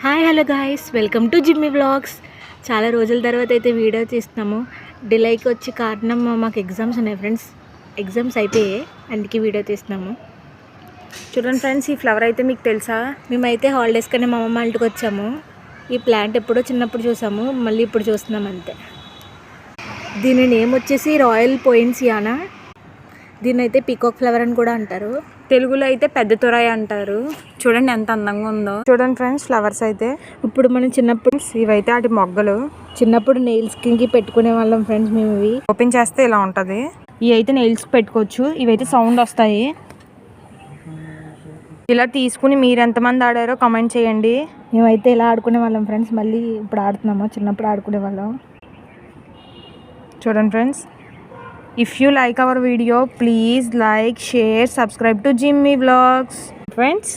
Hi hello guys, welcome to Jimmy vlogs. చాలా రోజుల తర్వాత అయితే వీడియో తీస్తున్నాము. డిలేకి వచ్చి కారణం మాకు ఎగ్జామ్స్ ఉన్నాయి ఫ్రెండ్స్. ఎగ్జామ్స్ అయిపోయాయి, అందుకే వీడియో తీస్తున్నాము. చూడండి ఫ్రెండ్స్, ఈ ఫ్లవర్ అయితే మీకు తెలుసా? మేమైతే హాలిడేస్ కన్నా మా అమ్మ ఇంటికి వచ్చాము. ఈ ప్లాంట్ ఎప్పుడో చిన్నప్పుడు చూసాము, మళ్ళీ ఇప్పుడు చూస్తున్నాం అంతే. దీని నేమ్ వచ్చేసి రాయల్ పోయిన్సియానా. దీని అయితే పీకాక్ ఫ్లవర్ అని కూడా అంటారు. తెలుగులో అయితే పెద్ద తొరాయి అంటారు. చూడండి ఎంత అందంగా ఉందో. చూడండి ఫ్రెండ్స్, ఫ్లవర్స్ అయితే ఇప్పుడు మనం చిన్నప్పుడు ఇవైతే వాటి మొగ్గలు. చిన్నప్పుడు నెయిల్స్కి పెట్టుకునే వాళ్ళం ఫ్రెండ్స్. మేము ఇవి ఓపెన్ చేస్తే ఇలా ఉంటుంది. ఇవి అయితే నెయిల్స్ పెట్టుకోవచ్చు. ఇవైతే సౌండ్ వస్తాయి. ఇలా తీసుకుని మీరు ఎంతమంది ఆడారో కామెంట్ చేయండి. మేమైతే ఇలా ఆడుకునే వాళ్ళం ఫ్రెండ్స్. మళ్ళీ ఇప్పుడు ఆడుతున్నాము, చిన్నప్పుడు ఆడుకునే వాళ్ళం. చూడండి friends, if you like our video, please like, share, subscribe to Jimmy Vlogs. Friends.